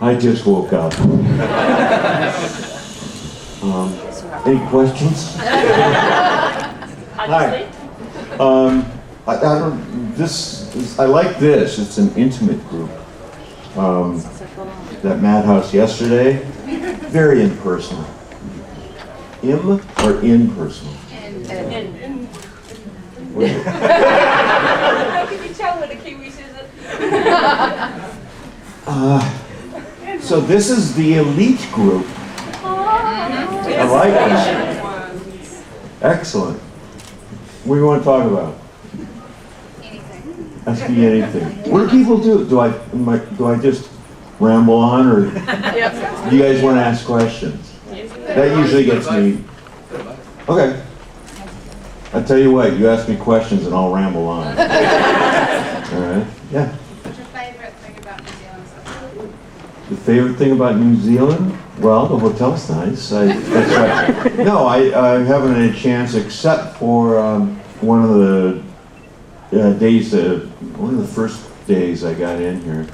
I just woke up. Any questions? Hi. I don't. I like this. It's an intimate group. That Madhouse yesterday, very impersonal. Im or impersonal? In. How can you tell when a Kiwi says it? So this is the elite group. I like that. Excellent. What do you want to talk about? Anything. Ask me anything. What do people do? Do I just ramble on, or do you guys want to ask questions? That usually gets me. Okay. I'll tell you what. You ask me questions and I'll ramble on. All right. Yeah. What's your favorite thing about New Zealand? The favorite thing about New Zealand? Well, the hotel's nice. That's right. No, I haven't had a chance except for one of the days, one of the first days I got in here.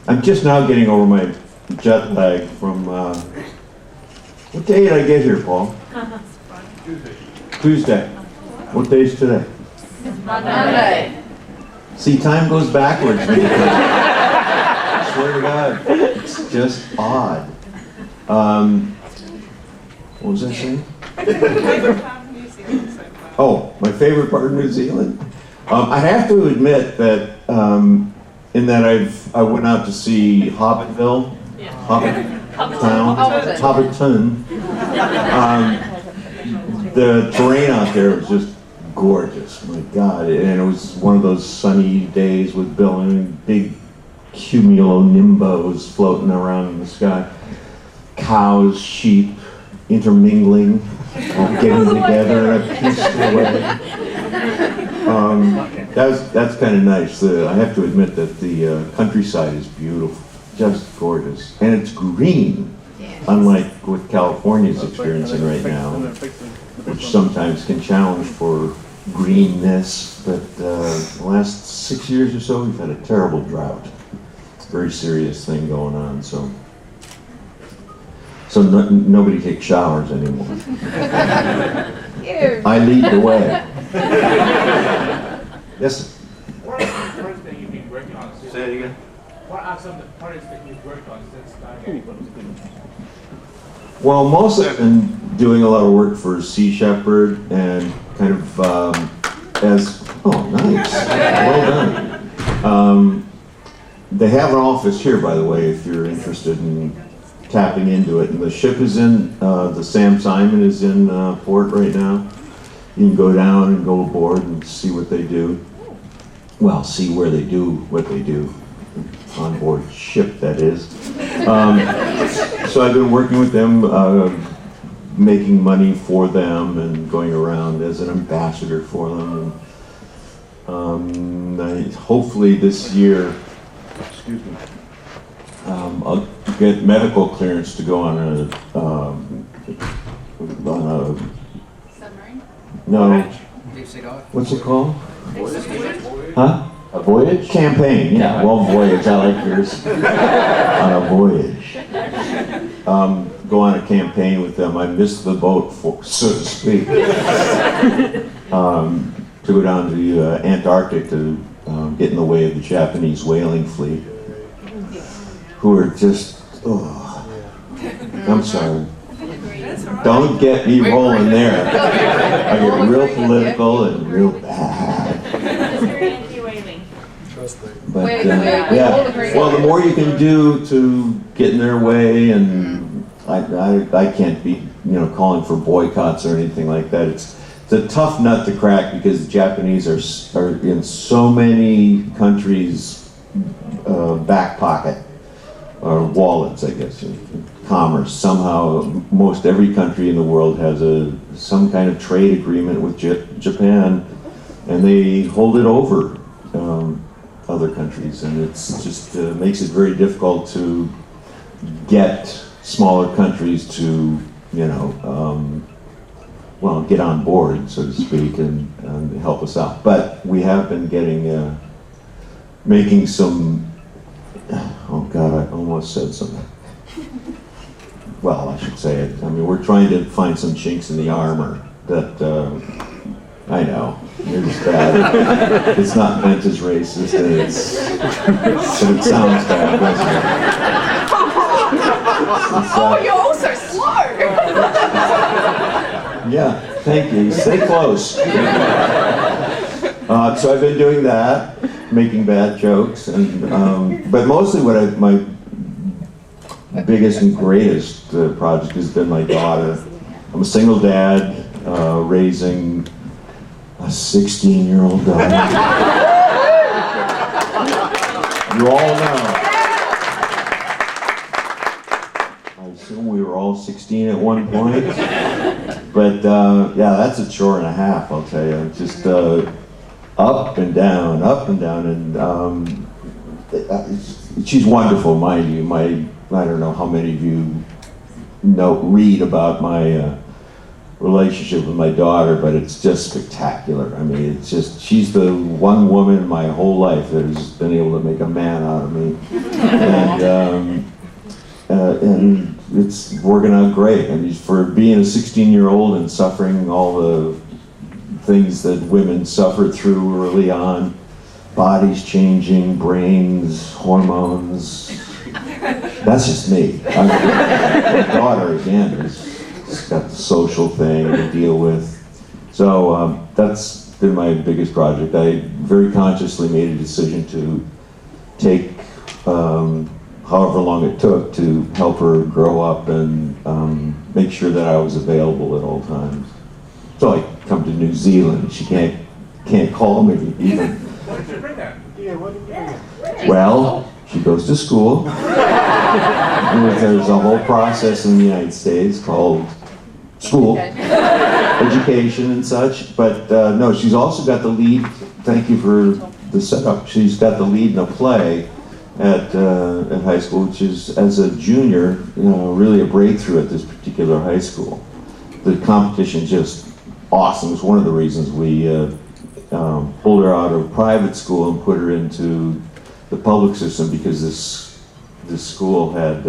I'm just now getting over my jet lag from, what day did I get here, Paul? Tuesday. What day is today? Monday. See, time goes backwards when you come. I swear to God, it's just odd. What was I saying? Oh, my favorite part of New Zealand? I have to admit that in that I went out to see Hobbitville, Hobbiton. The terrain out there was just gorgeous, my God. And it was one of those sunny days with big cumulonimbus floating around in the sky. Cows, sheep, intermingling, all getting together in a peaceful way. That's kind of nice. I have to admit that the countryside is beautiful, just gorgeous. And it's green, unlike what California's experiencing right now, which sometimes can challenge for greenness. But the last 6 years or so, we've had a terrible drought. It's a very serious thing going on, so nobody takes showers anymore. I lead the way. Yes? What are the projects that you've been working on since? Say it again. What are some of the projects that you've worked on since Stargate? Well, mostly I've been doing a lot of work for Sea Shepherd and kind of oh, nice. Well done. They have an office here, by the way, if you're interested in tapping into it. And the ship is in, the Sam Simon is in port right now. You can go down and go aboard and see what they do. Well, see where they do what they do. On board ship, that is. So I've been working with them, making money for them and going around as an ambassador for them. And hopefully this year, excuse me, I'll get medical clearance to go on a Submarine? no, what's it called? Huh? A voyage? Campaign, yeah. Well, voyage, I like yours. On a voyage. Go on a campaign with them. I missed the boat, so to speak. To go down to Antarctic to get in the way of the Japanese whaling fleet, who are just, oh, I'm sorry. Don't get me rolling there. I get real political and real bad. But yeah, well, the more you can do to get in their way, and I can't be, calling for boycotts or anything like that. It's a tough nut to crack because the Japanese are in so many countries' back pocket or wallets, I guess. Commerce. Somehow, most every country in the world has some kind of trade agreement with Japan, and they hold it over other countries, and it's just makes it very difficult to get smaller countries to, well, get on board, so to speak, and help us out. But we have been making some. Oh God, almost said something. Well, I should say it. I mean, we're trying to find some chinks in the armor that, I know, it's bad. It's not meant as racist, and but it sounds bad, doesn't it? Oh, you're also slow. Yeah, thank you. Stay close. So I've been doing that, making bad jokes, and but mostly my biggest and greatest project has been my daughter. I'm a single dad, raising a 16-year-old daughter. You all know. I assume we were all 16 at one point. But yeah, that's a chore and a half, I'll tell you. Just up and down, and she's wonderful, mind you. I don't know how many of you read about my relationship with my daughter, but it's just spectacular. I mean, it's just, she's the one woman in my whole life that has been able to make a man out of me. And it's working out great. I mean, for being a 16-year-old and suffering all the things that women suffer through early on, bodies changing, brains, hormones. That's just me. My daughter, again, has got the social thing to deal with. So that's been my biggest project. I very consciously made a decision to take however long it took to help her grow up and make sure that I was available at all times. So I come to New Zealand. She can't call me even. What did you bring her? Yeah, what did you bring her? Well, she goes to school. There's a whole process in the United States called school, education and such. But no, she's also got the lead. Thank you for the setup. She's got the lead in a play at high school, which is, as a junior, really a breakthrough at this particular high school. The competition just awesome. It's one of the reasons we pulled her out of private school and put her into the public system, because this school had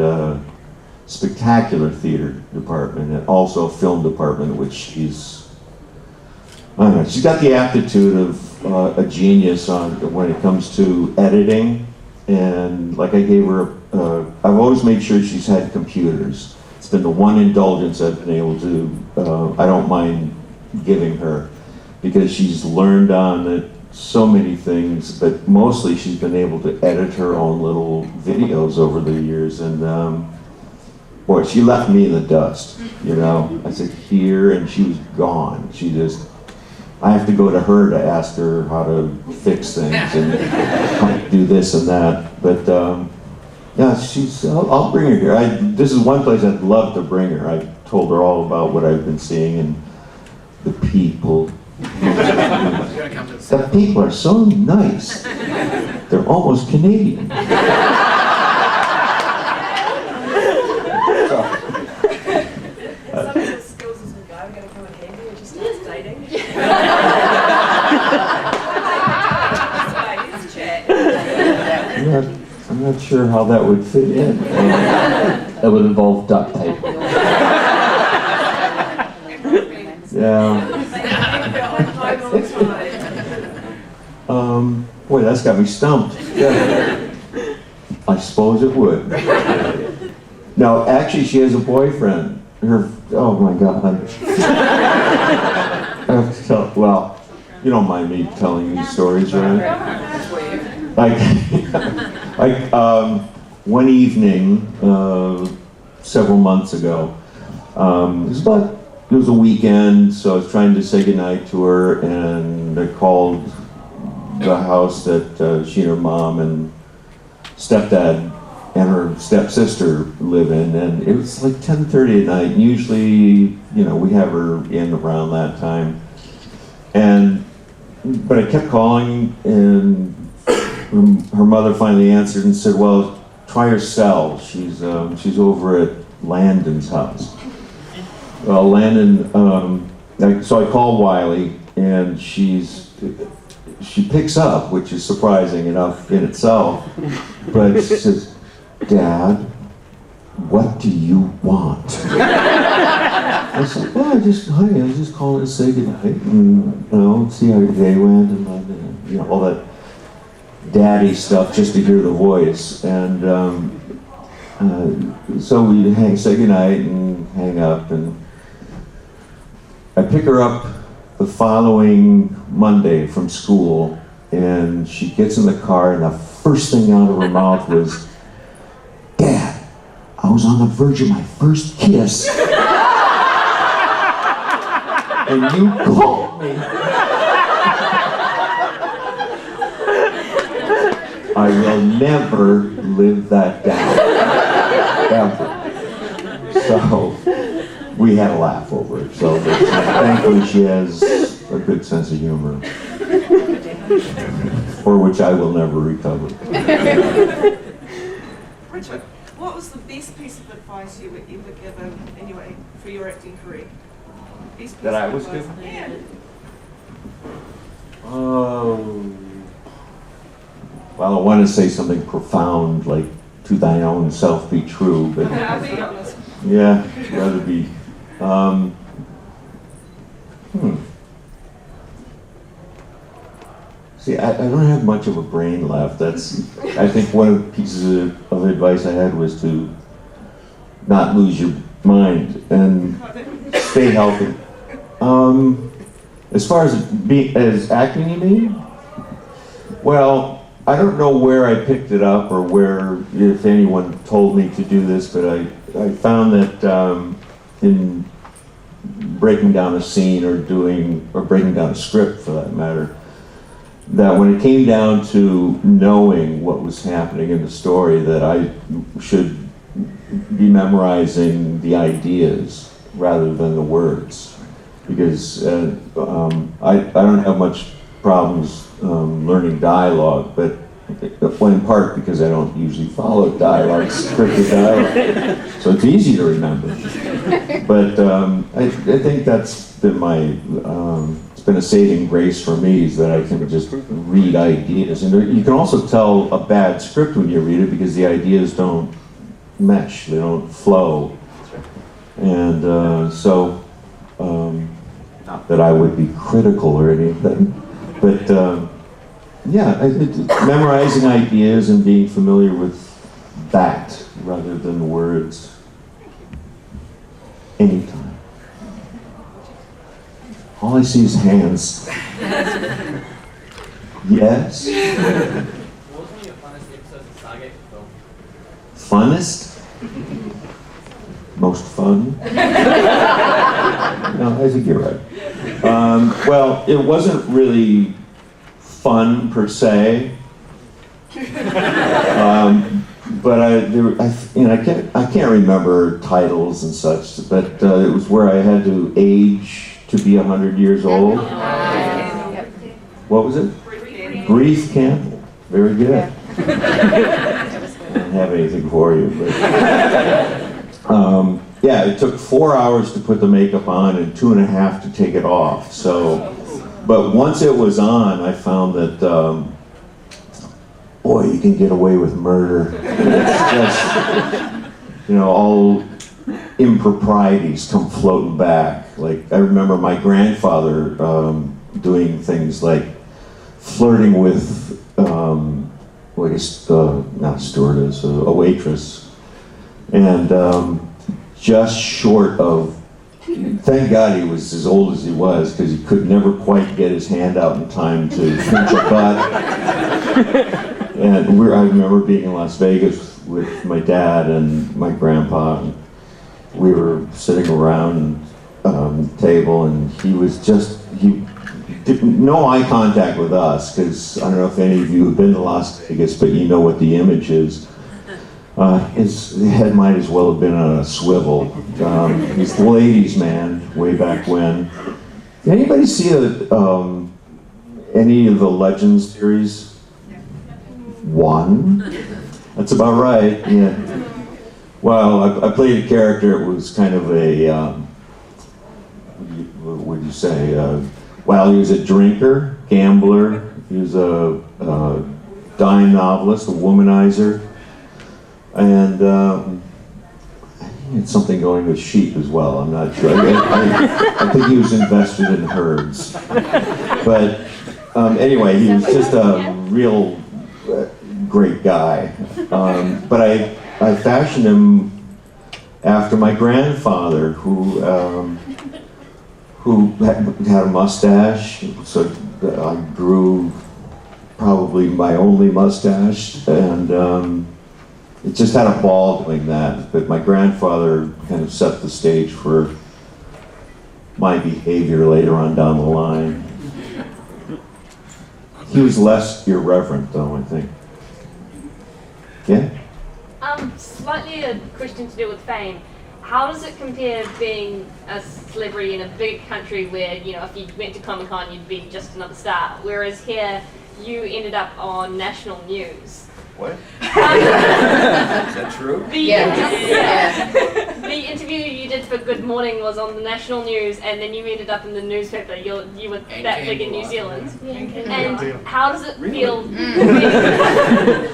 spectacular theater department and also a film department, which she's got the aptitude of a genius when it comes to editing. And like I gave her, I've always made sure she's had computers. It's been the one indulgence I've been able to, I don't mind giving her, because she's learned on it so many things, but mostly she's been able to edit her own little videos over the years. And boy, she left me in the dust, I said here, and she was gone. I have to go to her to ask her how to fix things and how to do this and that. But yeah, I'll bring her here. This is one place I'd love to bring her. I told her all about what I've been seeing and the people. The people are so nice. They're almost Canadian. Some of the skills as a guy are going to come in handy when she starts dating. I'm not sure how that would fit in. That would involve duct tape. Yeah. Boy, that's got me stumped. Yeah. I suppose it would. No, actually, she has a boyfriend. Oh my God. I have to tell, well, you don't mind me telling you these stories, right? One evening, several months ago, it was a weekend, so I was trying to say goodnight to her, and I called the house that she and her mom and stepdad and her stepsister live in, and it was like 10:30 at night, and usually, we have her in around that time. But I kept calling, and her mother finally answered and said, well, try her cell. She's over at Landon's house. Well, Landon, so I called Wiley, and she picks up, which is surprising enough in itself, but she says, Dad, "What do you want?" I said, "Well, honey, I was just calling to say goodnight and, see how your day went and, all that daddy stuff just to hear the voice." And so we say goodnight and hang up, and I pick her up the following Monday from school, and she gets in the car, and the first thing out of her mouth was, "Dad, I was on the verge of my first kiss, and you called me." I will never live that down, ever. So we had a laugh over it. So thankfully she has a good sense of humor, for which I will never recover. Richard, what was the best piece of advice you were ever given anyway for your acting career? Best piece That I of was advice. given? Yeah. Oh. Well, I want to say something profound, like "to thine own self be true," but I'll be honest. yeah, rather be. See, I don't have much of a brain left. I think one of the pieces of advice I had was to not lose your mind and stay healthy. As far as acting, you mean? Well, I don't know where I picked it up or if anyone told me to do this, but I found that in breaking down a scene or breaking down a script for that matter, that when it came down to knowing what was happening in the story, that I should be memorizing the ideas rather than the words, because I don't have much problems learning dialogue, but in part because I don't usually follow dialogue, scripted dialogue, so it's easy to remember. But I think that's been it's been a saving grace for me, is that I can just read ideas. And you can also tell a bad script when you read it because the ideas don't mesh, they don't flow. And not that I would be critical or anything, but memorizing ideas and being familiar with that rather than the words. Anytime. All I see is hands. Yes? What was one of your funnest episodes of Stargate film? Funnest? Most fun? No, I think you're right. Well, it wasn't really fun per se, but I can't remember titles and such. But it was where I had to age to be 100 years old. What was it? Brief Campbell. Very good. I don't have anything for you, but it took 4 hours to put the makeup on and 2.5 to take it off. So, but once it was on, I found that boy, you can get away with murder. It's just, all improprieties come floating back. Like, I remember my grandfather doing things like flirting with, not a stewardess, a waitress, and just short of, thank God he was as old as he was, because he could never quite get his hand out in time to pinch a butt. And I remember being in Las Vegas with my dad and my grandpa, and we were sitting around the table, and he did no eye contact with us, because I don't know if any of you have been to Las Vegas, but you know what the image is. His head might as well have been on a swivel. He's the ladies' man, way back when. Did anybody see any of the Legends series? One? That's about right, yeah. Well, I played a character. It was kind of a, what would you say? He was a drinker, gambler. He was a dime novelist, a womanizer. And He had something going with sheep as well. I'm not sure. I think he was invested in herds. But anyway, he was just a real great guy. But I fashioned him after my grandfather, who had a mustache. So I grew probably my only mustache, and it just had a ball doing that. But my grandfather kind of set the stage for my behavior later on down the line. He was less irreverent, though, I think. Yeah? Slightly a question to do with fame. How does it compare being a celebrity in a big country where, you know, if you went to Comic-Con, you'd be just another star, whereas here, you ended up on national news? What? Is that true? The interview you did for Good Morning was on the national news, and then you ended up in the newspaper. You were that big in New Zealand. And how does it feel being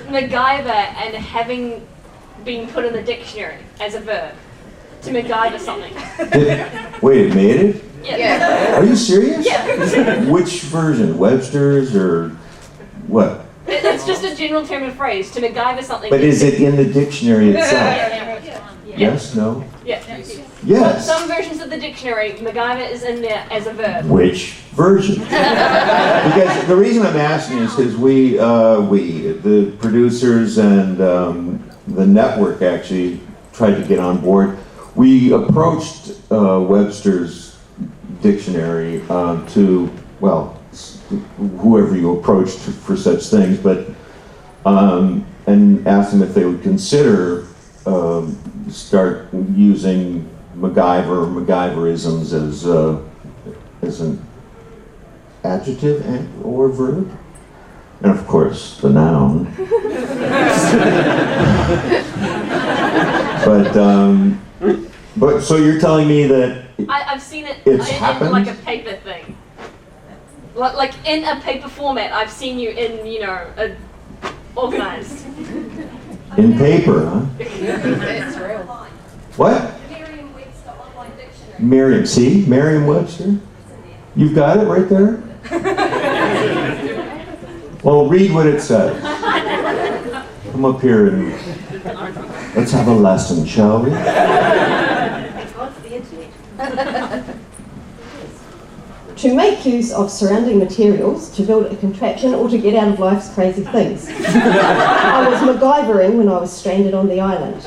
MacGyver and having been put in the dictionary as a verb to MacGyver something? Wait, it made it? Yeah. Are you serious? Yeah. Which version? Webster's or what? It's just a general term and phrase to MacGyver something. But is it in the dictionary itself? Yeah. Yes, no? Yeah. Yes. Some versions of the dictionary, MacGyver is in there as a verb. Which version? Because the reason I'm asking is because we, the producers and the network actually tried to get on board. We approached Webster's dictionary to, well, whoever you approached for such things, but and asked them if they would consider start using MacGyver or MacGyverisms as an adjective or verb, and of course the noun. But so you're telling me that I've seen it it's in happened? like a paper thing. Like in a paper format, I've seen you in, you know, organized. In paper, huh? It's real. What? Merriam-Webster online dictionary. Merriam, see? Merriam-Webster? You've got it right there? Well, read what it says. Come up here and let's have a lesson, shall we? To make use of surrounding materials, to build a contraption, or to get out of life's crazy things. I was MacGyvering when I was stranded on the island.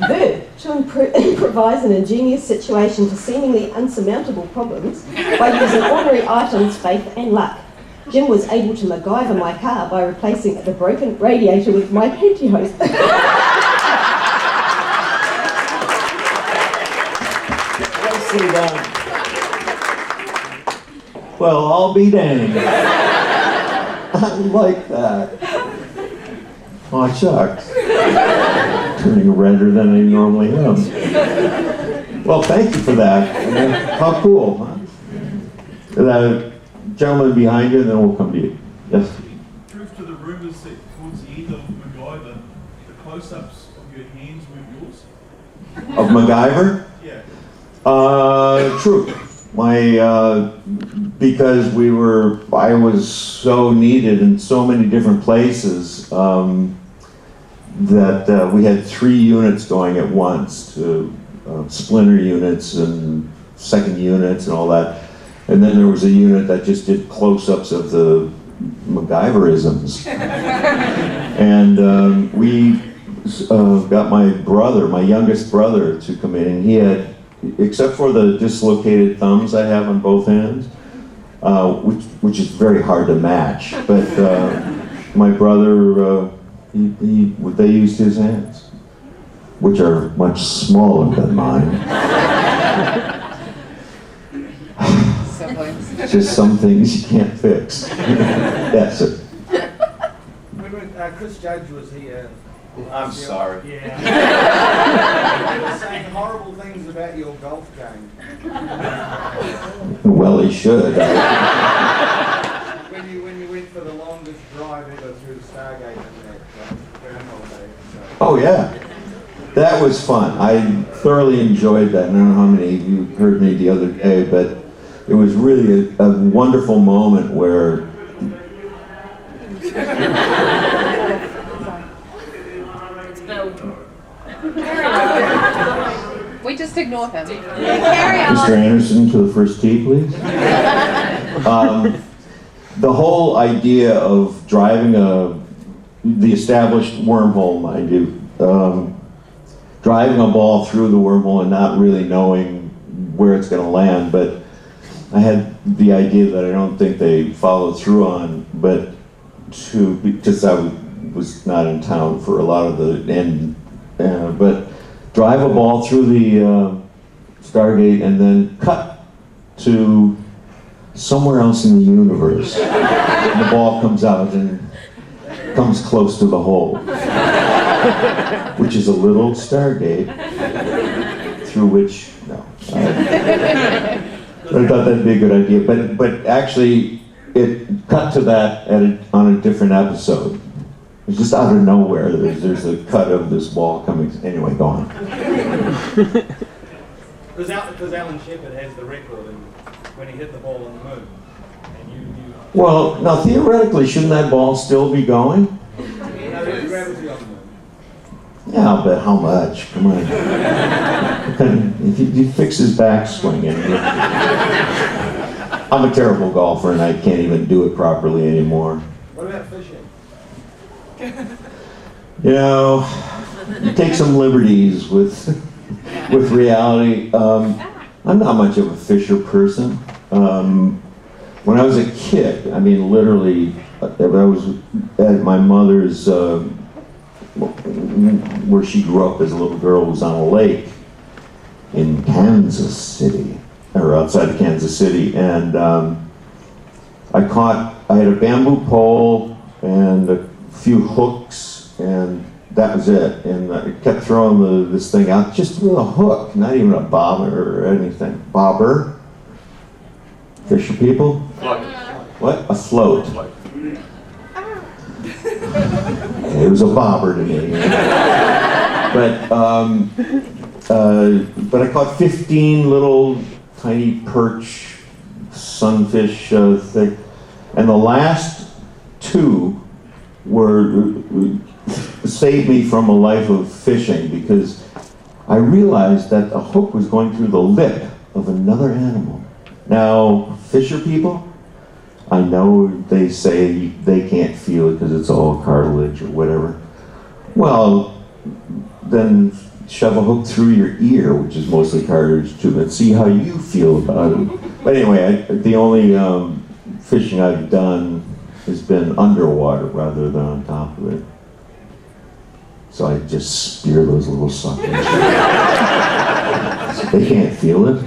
Verb, to improvise an ingenious situation to seemingly unsurmountable problems by using ordinary items, faith and luck. Jim was able to MacGyver my car by replacing the broken radiator with my pantyhose. Nicely done. Well, I'll be damned. I like that. Oh, shucks. Turning redder than I normally am. Well, thank you for that. How cool, huh? The gentleman behind you, and then we'll come to you. Yes? Truth to the rumours that towards the end of MacGyver, the close-ups of your hands weren't yours? Of MacGyver? Yeah. True. Because I was so needed in so many different places that we had 3 units going at once, to splinter units and second units and all that. And then there was a unit that just did close-ups of the MacGyverisms. And we got my youngest brother to come in, and he had, except for the dislocated thumbs I have on both hands, which is very hard to match, but my brother, they used his hands, which are much smaller than mine. Just some things you can't fix. Yes, sir. When Chris Judge was here. I'm sorry. Yeah. He was saying horrible things about your golf game. Well, he should. When you went for the longest drive ever through the Stargate in that ground holiday. So. Oh, yeah. that was fun. I thoroughly enjoyed that. I don't know how many of you heard me the other day, but it was really a wonderful moment where We just ignore him. Carry on. Mr. Anderson to the first tee, please. The whole idea of driving the established wormhole, mind you, driving a ball through the wormhole and not really knowing where it's going to land, but I had the idea that I don't think they followed through on, but because I was not in town for a lot of the end, but drive a ball through the Stargate and then cut to somewhere else in the universe. And the ball comes out and comes close to the hole, which is a little Stargate through which, no. I thought that'd be a good idea, but actually it cut to that on a different episode. It's just out of nowhere. There's a cut of this ball coming. Anyway, go on. Because Alan Shepard has the record and when he hit the ball on the moon. And you Well, now theoretically, shouldn't that ball still be going? no, there's gravity on the moon. Yeah, but how much? Come on. If he fix his backswing, I'm a terrible golfer and I can't even do it properly anymore. What about fishing? You know, you take some liberties with reality. I'm not much of a fisher person. When I was a kid, I mean, literally, I was at my mother's, where she grew up as a little girl, was on a lake in Kansas City, or outside of Kansas City, and I had a bamboo pole and a few hooks, and that was it. And I kept throwing this thing out just with a hook, not even a bobber or anything. Bobber? Fisher people? What? A float. It was a bobber to me. But I caught 15 little tiny perch, sunfish thick, and the last two saved me from a life of fishing because I realized that a hook was going through the lip of another animal. Now, fisher people, I know they say they can't feel it because it's all cartilage or whatever. Well, then shove a hook through your ear, which is mostly cartilage too, and see how you feel about it. But anyway, the only fishing I've done has been underwater rather than on top of it. So I just spear those little suckers. They can't feel it.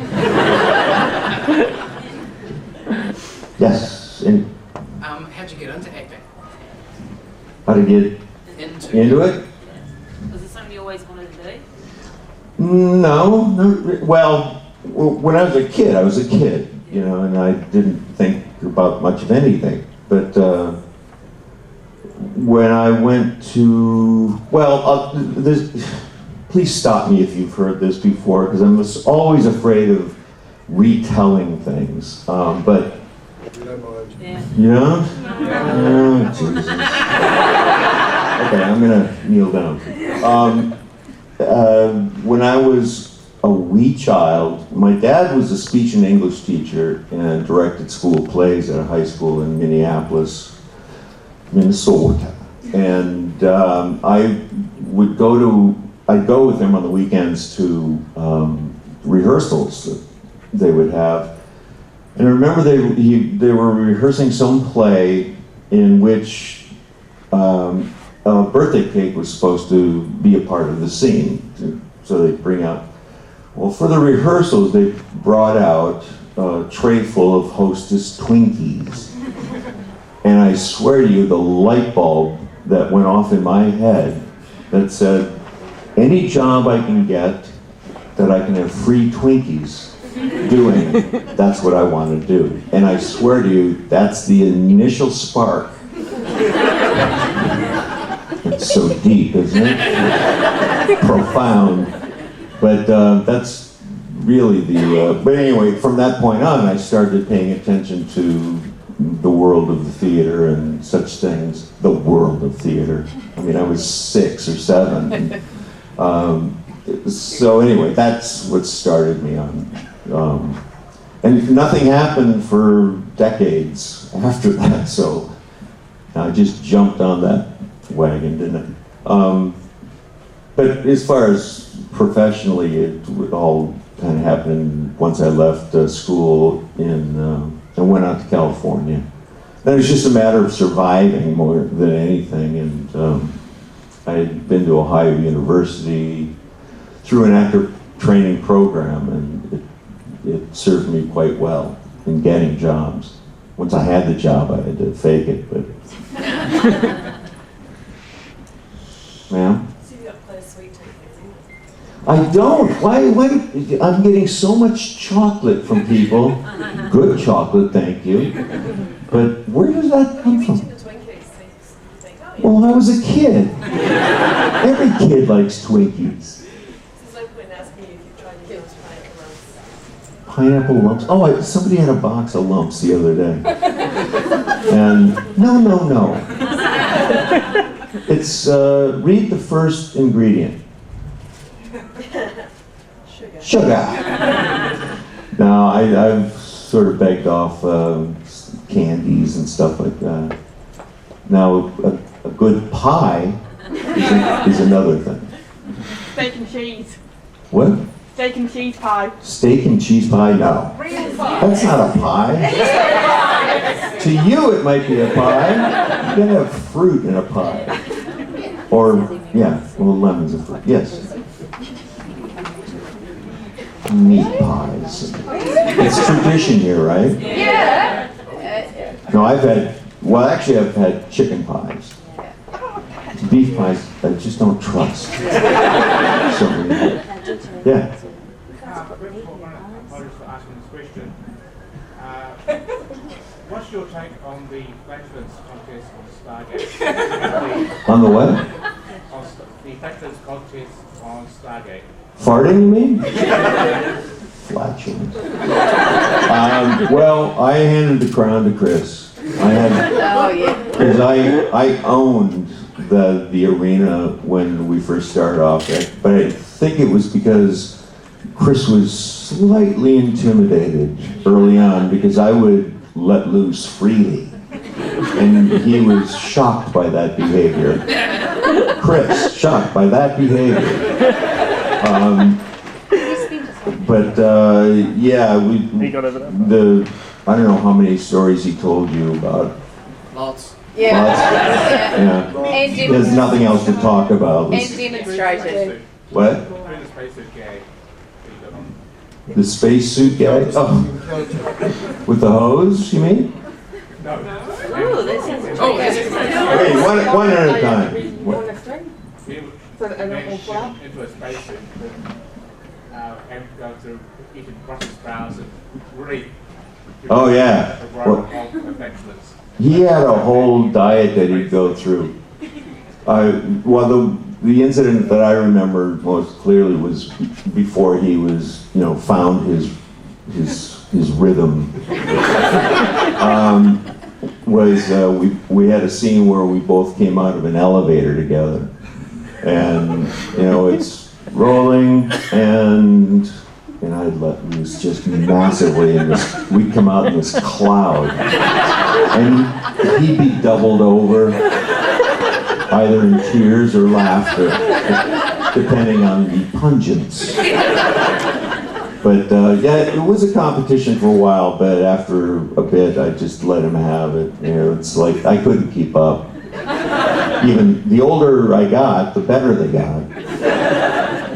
Yes. How'd you get into acting? How to get into it? Was it something you always wanted to do? No. Well, when I was a kid, you know, and I didn't think about much of anything. But when I went to, please stop me if you've heard this before, because I'm always afraid of retelling things. But Yeah. you know? Oh, Jesus. Okay, I'm gonna kneel down. When I was a wee child, my dad was a speech and English teacher and directed school plays at a high school in Minneapolis, Minnesota. And I'd go with him on the weekends to rehearsals that they would have. And I remember they were rehearsing some play in which a birthday cake was supposed to be a part of the scene. So they bring out, well, for the rehearsals, they brought out a tray full of Hostess Twinkies. And I swear to you, the light bulb that went off in my head that said, any job I can get that I can have free Twinkies doing, that's what I want to do. And I swear to you, that's the initial spark. It's so deep, isn't it? profound. But that's really the. But anyway, from that point on, I started paying attention to the world of the theater and such things. The world of theater. I mean, I was 6 or 7. So anyway, that's what started me on. And nothing happened for decades after that, so I just jumped on that wagon, didn't I? But as far as professionally, it all kind of happened once I left school and went out to California. And it was just a matter of surviving more than anything. And I had been to Ohio University through an actor training program, and it served me quite well in getting jobs. Once I had the job, I had to fake it, but... Ma'am? So you got to play a sweet tooth, I don't. Why? I'm getting so much chocolate from people. Good chocolate, thank you. But where does that come You from? mentioned the Twinkies, so you think, oh yeah. Well, I was a kid. Every kid likes Twinkies. There's no point in asking you if you've tried your first pineapple lumps. Pineapple lumps. Oh, somebody had a box of lumps the other day. And no. It's, read the first ingredient. Sugar. Now, I've sort of begged off candies and stuff like that. Now, a good pie is another thing. Steak and cheese. What? Steak and cheese pie. Steak and cheese pie? No. That's not a pie. To you, it might be a pie. You gotta have fruit in a pie. Or, yeah, well, lemons are fruit. Yes. Meat pies. It's tradition here, right? Yeah. No, I've had chicken pies. Beef pies, I just don't trust. Yeah. Apologies for asking this question. What's your take on the flatulence contest on Stargate? On the what? The flatulence contest on Stargate. Farting, you mean? Flatulence. Well, I handed the crown to Chris. Oh yeah. Because I owned the arena when we first started off, but I think it was because Chris was slightly intimidated early on because I would let loose freely, and he was shocked by that behavior. Chris, shocked by that behavior. But yeah, I don't know how many stories he told you about. Lots. Yeah. Yeah. And There's nothing else to talk about. And demonstrated. What? Who's the spacesuit gag that you got on? The spacesuit guy? Oh. With the hose, you mean? No. Ooh, that sounds Oh, that's it. Okay, one at a time. What? So into a spacesuit and go through eating Brussels sprouts and really Oh yeah. a world of excellence. He had a whole diet that he'd go through. Well, the incident that I remember most clearly was before he was, found his rhythm. We had a scene where we both came out of an elevator together, and it's rolling, and I'd let loose just massively, and we'd come out in this cloud, and he'd be doubled over, either in tears or laughter, depending on the pungence. But yeah, it was a competition for a while, but after a bit, I just let him have it. It's like I couldn't keep up. Even the older I got, the better they got.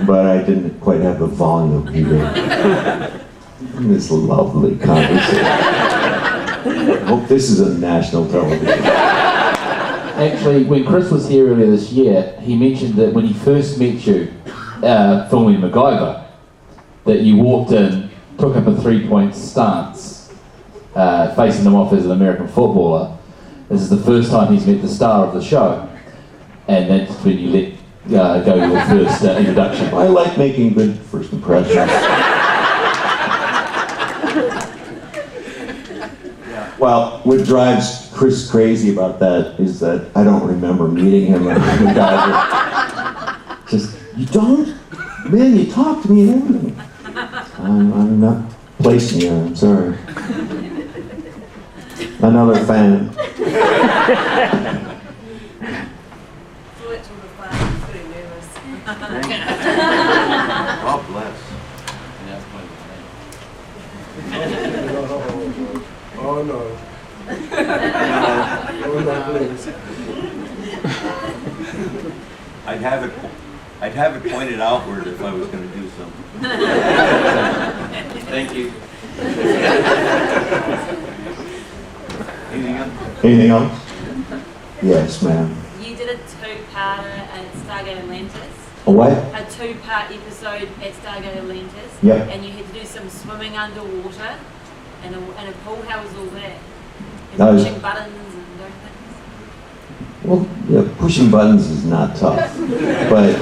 But I didn't quite have the volume he did. This lovely conversation. I hope this is a national television. Actually, when Chris was here earlier this year, he mentioned that when he first met you, filming MacGyver, that you walked in, took up a 3-point stance, facing him off as an American footballer. This is the first time he's met the star of the show, and that's when you let go your first introduction? I like making good first impressions. Well, what drives Chris crazy about that is that I don't remember meeting him at MacGyver. Just, you don't? Man, you talked to me and everything. I'm not placing you, I'm sorry. Another fan. God bless. Oh no. Oh no, please. I'd have it pointed outward if I was going to do something. Thank you. Anything else? Anything else? Yes, ma'am. You did a two-parter at Stargate Atlantis. A what? A two-part episode at Stargate Atlantis. Yep. And you had to do some swimming underwater and a pool. How was all that? And That was- pushing buttons and doing things. Well, yeah, pushing buttons is not tough. But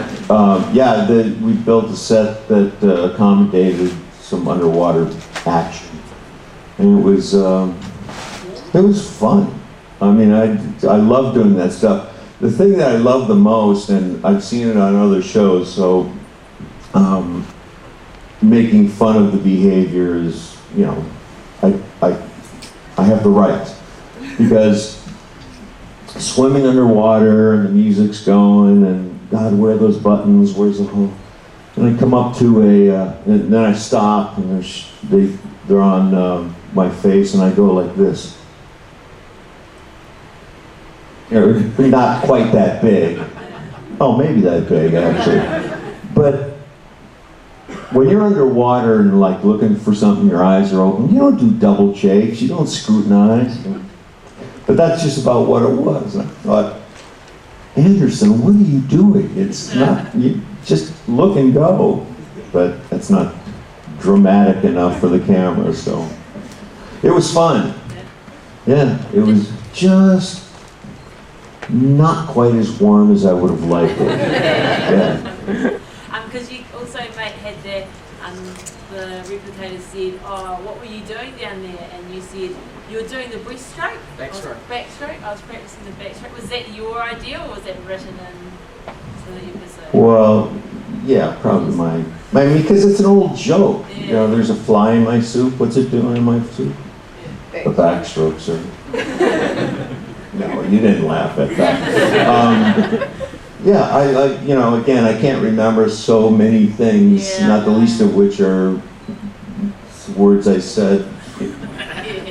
yeah, we built a set that accommodated some underwater action. And it was fun. I mean, I love doing that stuff. The thing that I love the most, and I've seen it on other shows, so making fun of the behavior is, you know, I have the right. Because swimming underwater and the music's going and God, where are those buttons? Where's the whole? And I come up to and then I stop and they're on my face and I go like this. Not quite that big. Oh, maybe that big actually. But when you're underwater and like looking for something, your eyes are open, you don't do double shakes, you don't scrutinize. But that's just about what it was. I thought, Anderson, what are you doing? It's not, you just look and go. But that's not dramatic enough for the camera, so. It was fun. Yeah, it was just not quite as warm as I would have liked it. Yeah. Because you also had the replicator said, oh, what were you doing down there? And you said, you were doing the breaststroke? Backstroke. Backstroke? I was practicing the backstroke. Was that your idea or was that written in so that you could say? Well, yeah, probably I mean, because it's an old joke. Yeah. You know, there's a fly in my soup. What's it doing in my soup? Yeah. The backstroke, sir. No, you didn't laugh at that. Yeah, I, you know, again, I can't remember so many things, not the least of which are words I said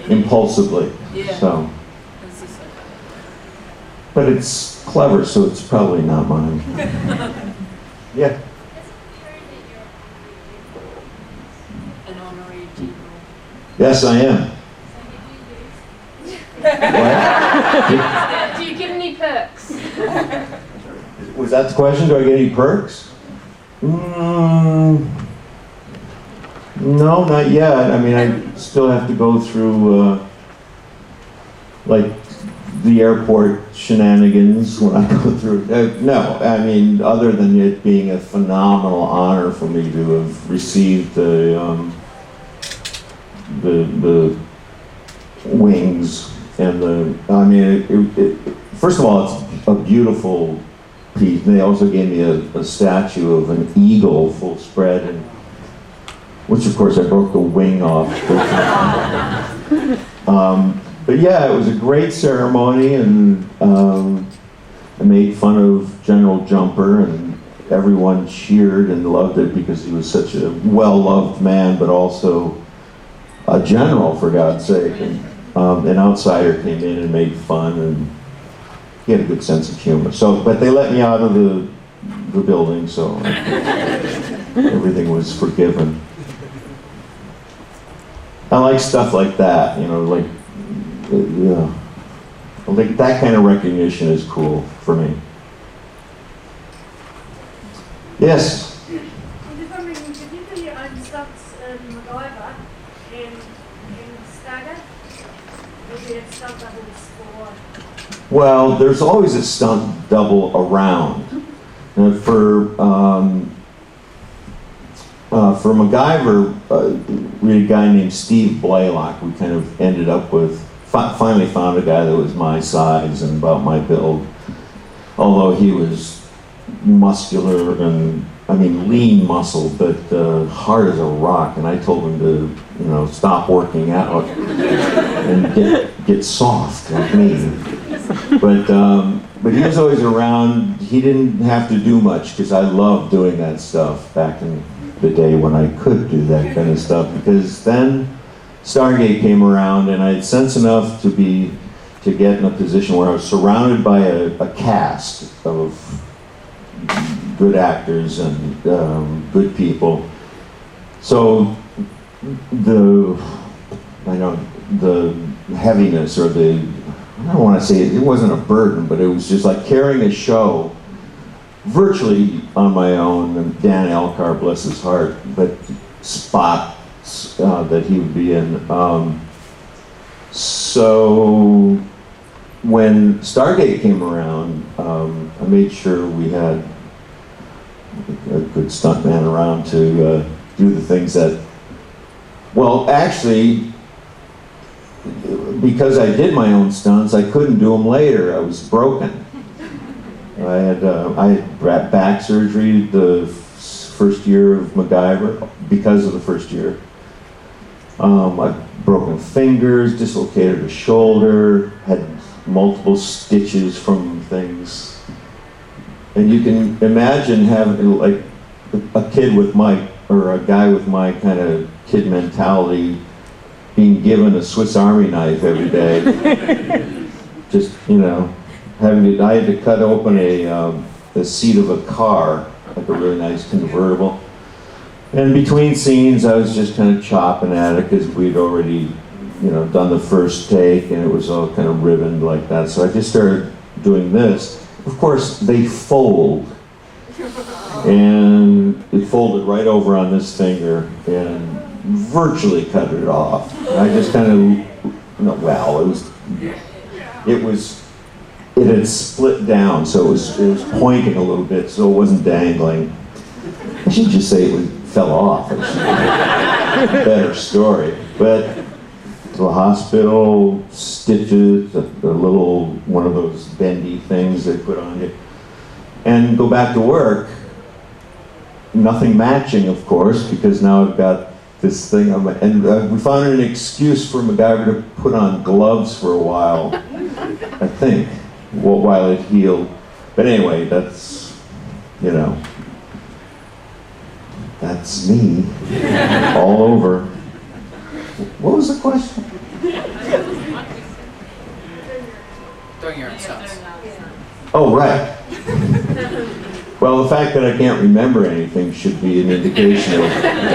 impulsively. Yeah. So. But it's clever, so it's probably not mine. Yeah. An honorary general. Yes, I am. Do you get any perks? Was that the question? Do I get any perks? No, not yet. I mean, I still have to go through, like, the airport shenanigans when I go through. No, I mean, other than it being a phenomenal honor for me to have received the wings and I mean, first of all, it's a beautiful piece. They also gave me a statue of an eagle full spread, and which of course I broke the wing off. But yeah, it was a great ceremony, and I made fun of General Jumper, and everyone cheered and loved it because he was such a well-loved man, but also a general, for God's sake. And an outsider came in and made fun, and he had a good sense of humor. So, but they let me out of the building, so everything was forgiven. I like stuff like that, you know, like, yeah. I think that kind of recognition is cool for me. Yes? I'm just wondering, did you do your own stunts in MacGyver and Stargate? Or do you have stunt doubles for? Well, there's always a stunt double around. For MacGyver, we had a guy named Steve Blaylock. We kind of ended up with, finally found a guy that was my size and about my build. Although he was muscular and, I mean, lean muscle, but hard as a rock. And I told him to, stop working out and get soft like me. But he was always around. He didn't have to do much because I loved doing that stuff back in the day when I could do that kind of stuff, because then Stargate came around and I had sense enough to get in a position where I was surrounded by a cast of good actors and good people. So the heaviness, or I don't want to say it wasn't a burden, but it was just like carrying a show virtually on my own, and Dan Elcar, bless his heart, but spots that he would be in. So when Stargate came around, I made sure we had a good stuntman around to do the things that, well, actually, because I did my own stunts, I couldn't do them later. I was broken. I had back surgery the first year of MacGyver, because of the first year. I've broken fingers, dislocated a shoulder, had multiple stitches from things. And you can imagine having like a kid with my, or a guy with my kind of kid mentality being given a Swiss Army knife every day. Just, I had to cut open the seat of a car, like a really nice convertible. And between scenes, I was just kind of chopping at it because we'd already, done the first take and it was all kind of ribboned like that. So I just started doing this. Of course, they fold. And it folded right over on this finger and virtually cut it off. I just kind of, it had split down, so it was pointing a little bit, so it wasn't dangling. I should just say it fell off. Better story. But to the hospital, stitches, a little one of those bendy things they put on you, and go back to work. Nothing matching, of course, because now I've got this thing, and we found an excuse for MacGyver to put on gloves for a while, I think, while it healed. But anyway, that's me, all over. What was the question? Doing your own stunts. Oh, right. Well, the fact that I can't remember anything should be an indication of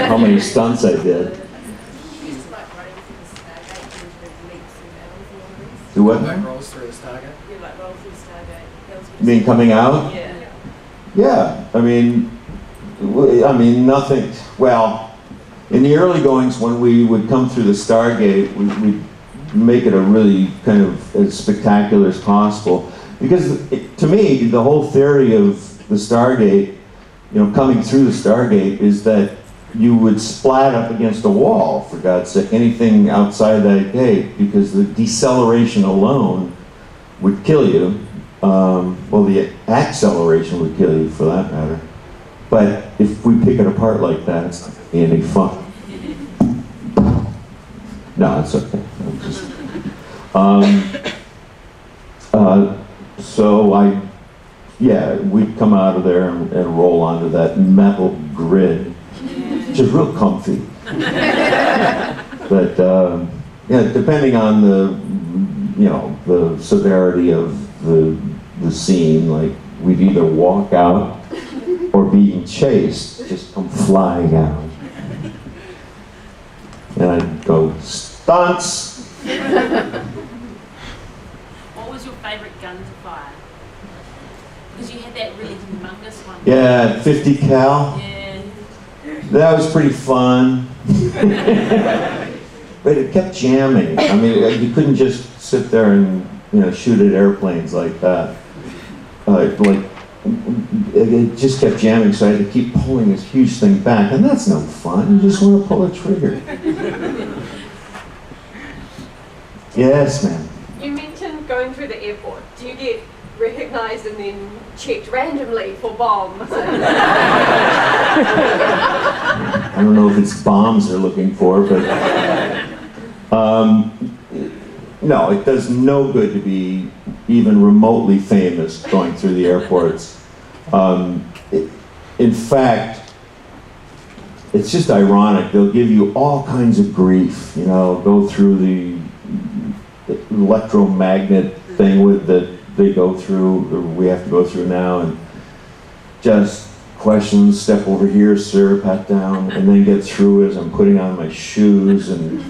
how many stunts I did. Do what? Like rolls through the Stargate. You mean coming out? Yeah. Yeah, I mean, nothing. Well, in the early goings, when we would come through the Stargate, we'd make it a really kind of as spectacular as possible. Because to me, the whole theory of the Stargate, coming through the Stargate, is that you would splat up against a wall, for God's sake, anything outside that gate, because the deceleration alone would kill you. Well, the acceleration would kill you, for that matter. But if we pick it apart like that, it's not going to be any fun. No, it's okay. So we'd come out of there and roll onto that metal grid, which is real comfy. But depending on the severity of the scene, like we'd either walk out or being chased, just come flying out. And I'd go, stunts! What was your favourite gun to fire? Because you had that really humongous one. Yeah, 50 cal. Yeah. That was pretty fun. But it kept jamming. I mean, you couldn't just sit there and shoot at airplanes like that. it just kept jamming, so I had to keep pulling this huge thing back, and that's no fun. You just want to pull a trigger. Yes, ma'am. You mentioned going through the airport. Do you get recognized and then checked randomly for bombs? I don't know if it's bombs they're looking for, but no, it does no good to be even remotely famous going through the airports. In fact, it's just ironic. They'll give you all kinds of grief, you know, go through the electromagnet thing that they go through, or we have to go through now, and just questions, step over here, sir, pat down, and then get through as I'm putting on my shoes and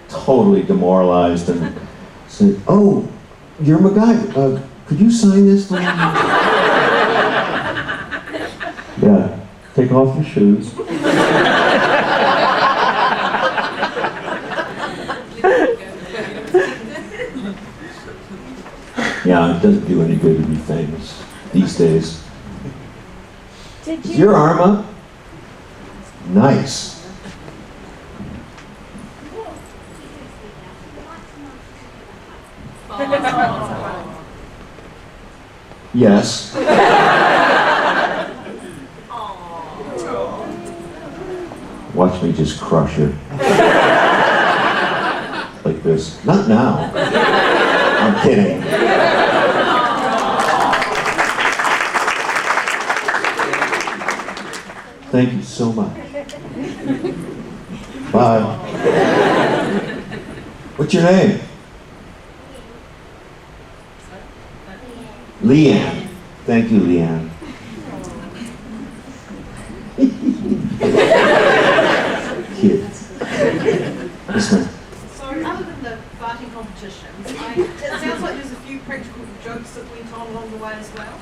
totally demoralized and said, oh, you're MacGyver. Could you sign this for me? Yeah, take off your shoes. Yeah, it doesn't do any good to be famous these days. Did Is your arm up? Nice. Yes. Watch me just crush her. Like this. Not now. I'm kidding. Thank you so much. Bye. What's your name? Leanne. Thank you, Leanne. Kids. Yes, ma'am. So other than the farting competitions, it sounds like there's a few practical jokes that went on along the way as well.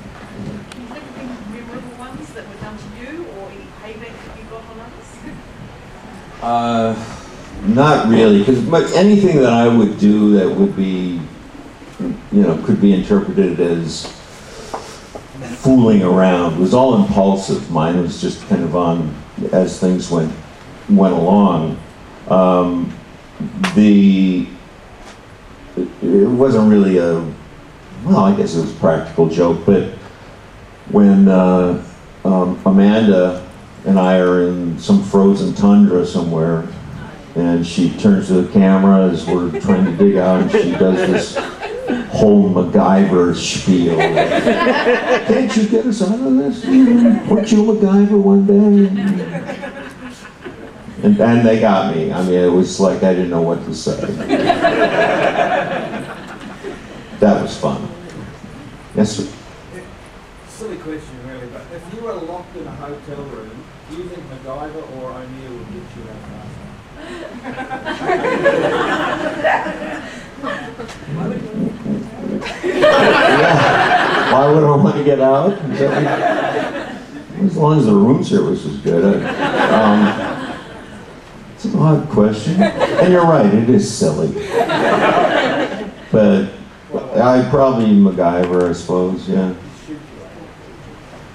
Can you think of any memorable ones that were done to you, or any payback that you got on others? Not really, because anything that I would do that would be, you know, could be interpreted as fooling around was all impulsive. Mine was just kind of on as things went along. It wasn't really well, I guess it was a practical joke, but when Amanda and I are in some frozen tundra somewhere, and she turns to the camera as we're trying to dig out, and she does this whole MacGyver spiel. Can't you get us out of this? Weren't you MacGyver one day? And they got me. I mean, it was like I didn't know what to say. That was fun. Yes, sir. Silly question, really, but if you were locked in a hotel room, do you think MacGyver or O'Neill would get you out faster? Yeah. Why would I want to get out? As long as the room service is good. It's an odd question. And you're right, it is silly. But I probably MacGyver, I suppose, yeah.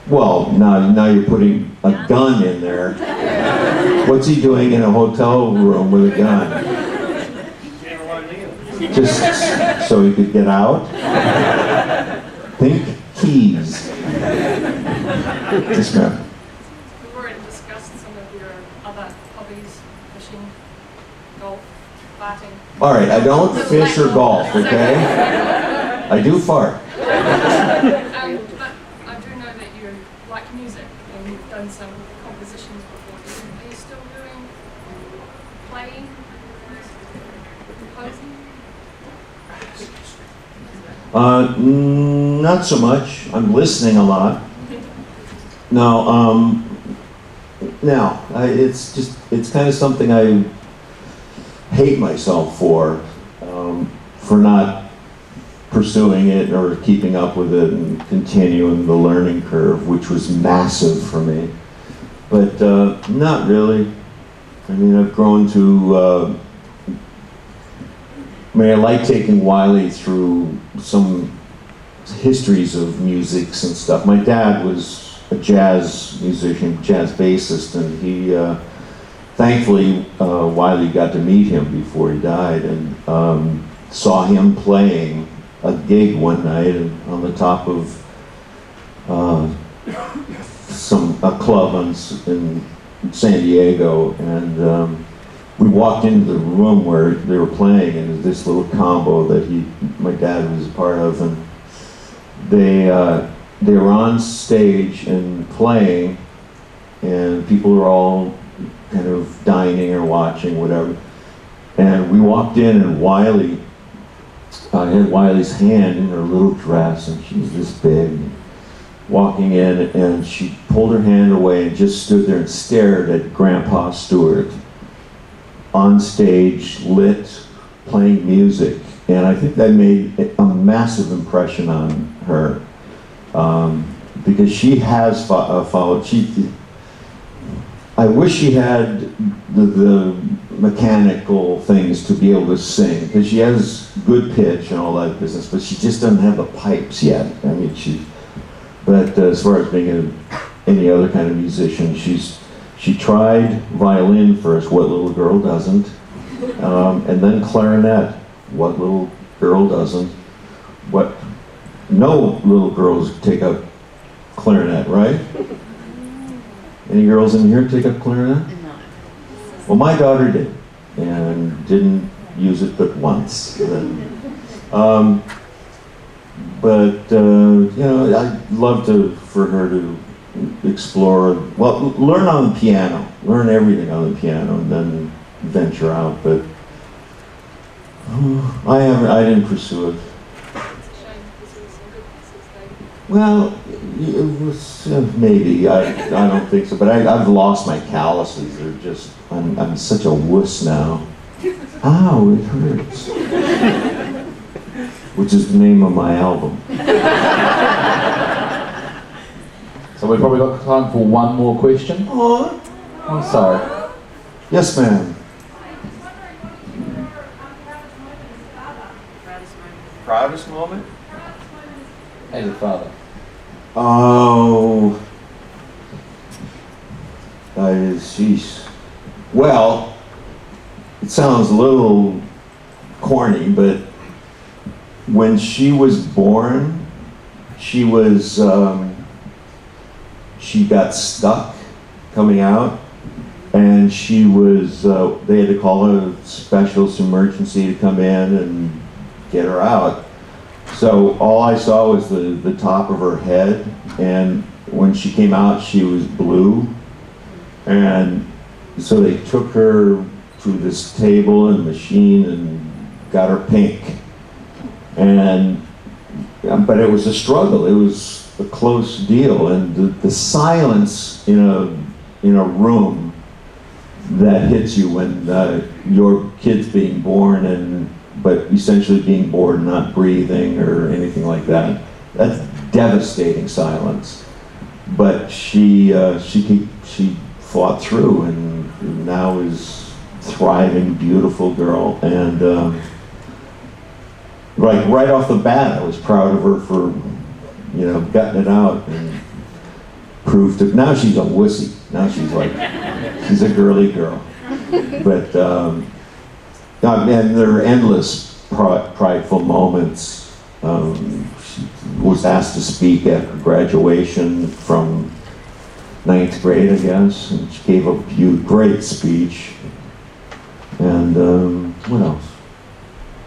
Well, now you're putting a gun in there. What's he doing in a hotel room with a gun? Just so he could get out? Think keys. Yes, ma'am. We've already discussed some of your other hobbies, fishing, golf, farting. All right, I don't fish or golf, okay? I do fart. But I do know that you like music and you've done some compositions before. Are you still doing playing, composing? Not so much. I'm listening a lot. No, it's kind of something I hate myself for not pursuing it or keeping up with it and continuing the learning curve, which was massive for me. But not really. I mean, I've grown to, I like taking Wiley through some histories of musics and stuff. My dad was a jazz musician, jazz bassist, and he, thankfully, Wiley got to meet him before he died, and saw him playing a gig one night on the top of a club in San Diego, and we walked into the room where they were playing, and this little combo that my dad was a part of, and they were on stage and playing, and people were all kind of dining or watching, whatever. And we walked in, and Wiley, I had Wiley's hand in her little dress, and she was this big, walking in, and she pulled her hand away and just stood there and stared at Grandpa Stewart on stage, lit, playing music. And I think that made a massive impression on her, because she has followed. I wish she had the mechanical things to be able to sing, because she has good pitch and all that business, but she just doesn't have the pipes yet. I mean, but as far as being any other kind of musician, she tried violin first, what little girl doesn't, and then clarinet, what little girl doesn't. What no little girls take up clarinet, right? Any girls in here take up clarinet? Well, my daughter did, and didn't use it but once. But you know, I'd love for her to explore, well, learn on the piano, learn everything on the piano, and then venture out. But I didn't pursue it. Well, it was, maybe, I don't think so, but I've lost my calluses. They're just, I'm such a wuss now. Ow, it hurts. Which is the name of my album. So we've probably got time for one more question. Oh, I'm sorry. Yes, ma'am. Proudest moment? As a father. Oh, sheesh. Well, it sounds a little corny, but when she was born, she got stuck coming out, and she was, they had to call a specialist emergency to come in and get her out. So all I saw was the top of her head, and when she came out, she was blue. And so they took her to this table and machine and got her pink. But it was a struggle. It was a close deal, and the silence in a room that hits you when your kid's being born, but essentially being born, not breathing or anything like that. That's devastating silence. But she fought through, and now is thriving, beautiful girl. And right off the bat, I was proud of her for, gutting it out and proved it. Now she's a wussy. Now she's a girly girl. But and there are endless prideful moments. She was asked to speak after graduation from 9th grade, I guess, and she gave a great speech. And what else?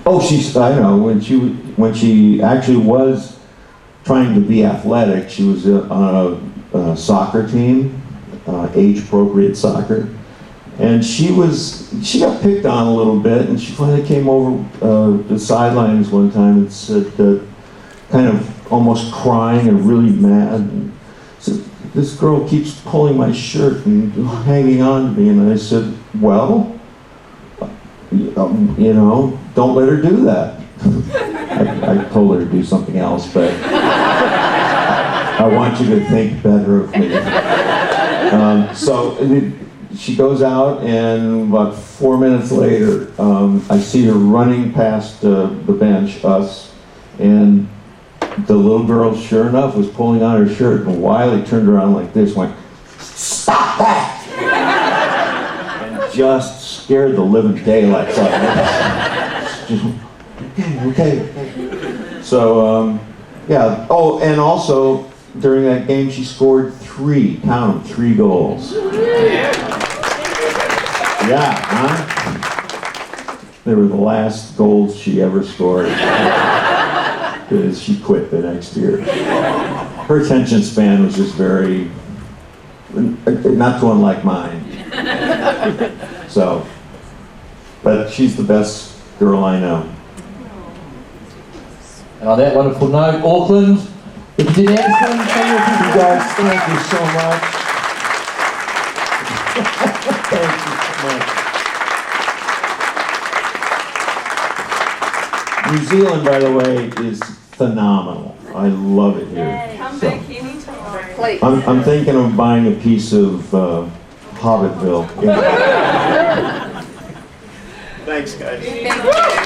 Oh, I know, when she actually was trying to be athletic, she was on a soccer team, age-appropriate soccer. And she got picked on a little bit, and she finally came over the sidelines one time and said, kind of almost crying and really mad, and said, "This girl keeps pulling my shirt and hanging on to me." And I said, "Well, don't let her do that." I told her to do something else, but I want you to think better of me. She goes out, and about 4 minutes later, I see her running past the bench, us, and the little girl, sure enough, was pulling on her shirt, and Wiley turned around like this, went, "Stop that!" and just scared the living daylights out of her. Okay. So, yeah. Oh, and also, during that game, she scored 3 goals. Yeah, huh? They were the last goals she ever scored. Because she quit the next year. Her attention span was just very, not too unlike mine. So, but she's the best girl I know. And on that wonderful note, Auckland, if you did excellent, thank you guys, thank you so much. Thank you so much. New Zealand, by the way, is phenomenal. I love it here. Come So, back anytime. Please. I'm thinking of buying a piece of Hobbitville. Thanks, guys. Thank you.